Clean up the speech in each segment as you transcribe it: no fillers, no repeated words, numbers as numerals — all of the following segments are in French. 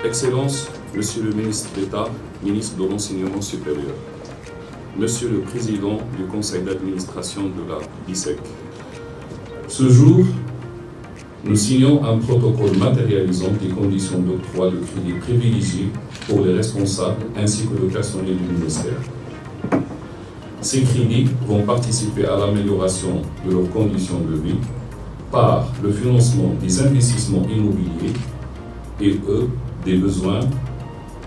Excellences, Monsieur le ministre d'État, ministre de l'Enseignement supérieur, Monsieur le Président du Conseil d'administration de la BICEC. Ce jour, nous signons un protocole matérialisant des conditions d'octroi de crédits privilégiés pour les responsables ainsi que le personnel du ministère. Ces crédits vont participer à l'amélioration de leurs conditions de vie par le financement des investissements immobiliers et des besoins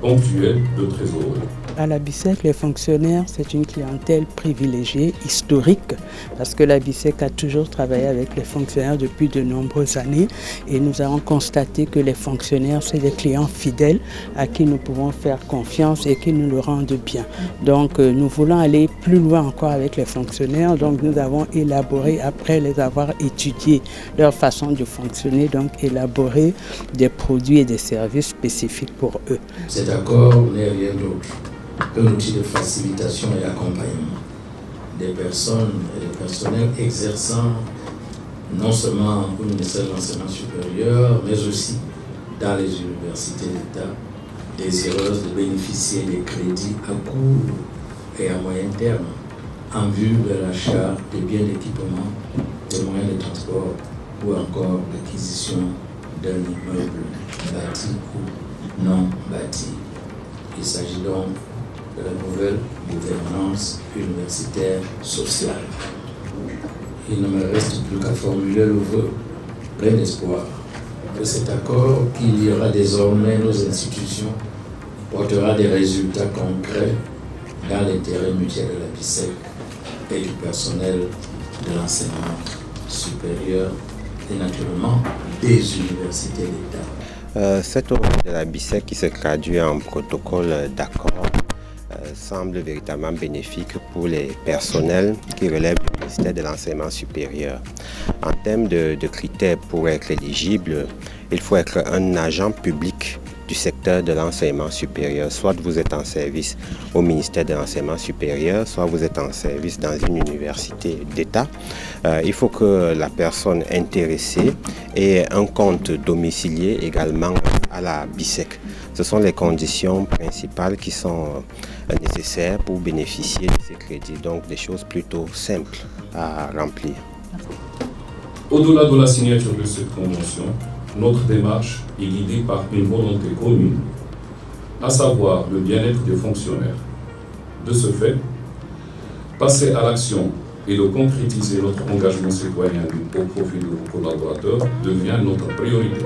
ponctuels de trésorerie. À la BICEC, les fonctionnaires, c'est une clientèle privilégiée, historique, parce que la BICEC a toujours travaillé avec les fonctionnaires depuis de nombreuses années et nous avons constaté que les fonctionnaires, c'est des clients fidèles à qui nous pouvons faire confiance et qui nous le rendent bien. Donc nous voulons aller plus loin encore avec les fonctionnaires, donc nous avons élaboré, après les avoir étudié leur façon de fonctionner, donc élaboré des produits et des services spécifiques pour eux. Cet accord n'est rien d'autre qu'un outil de facilitation et accompagnement des personnes et des personnels exerçant non seulement au ministère de l'Enseignement supérieur, mais aussi dans les universités d'État, désireuses de bénéficier des crédits à court et à moyen terme en vue de l'achat de biens d'équipement, de moyens de transport ou encore l'acquisition d'un immeuble bâti ou non bâti. Il s'agit donc de la nouvelle gouvernance universitaire sociale. Il ne me reste plus qu'à formuler le vœu, plein d'espoir, que cet accord qu'il y aura désormais nos institutions portera des résultats concrets dans l'intérêt mutuel de la BICEC et du personnel de l'enseignement supérieur et naturellement des universités d'État. Cette offre de la BICEC qui se traduit en protocole d'accord semble véritablement bénéfique pour les personnels qui relèvent du ministère de l'Enseignement supérieur. En termes de critères pour être éligible, il faut être un agent public du secteur de l'enseignement supérieur. Soit vous êtes en service au ministère de l'Enseignement supérieur, soit vous êtes en service dans une université d'État. Il faut que la personne intéressée ait un compte domicilié également à la BICEC. Ce sont les conditions principales qui sont nécessaires pour bénéficier de ces crédits. Donc des choses plutôt simples à remplir. Au-delà de la signature de cette convention, notre démarche est guidée par une volonté commune, à savoir le bien-être des fonctionnaires. De ce fait, passer à l'action et de concrétiser notre engagement citoyen au profit de nos collaborateurs devient notre priorité.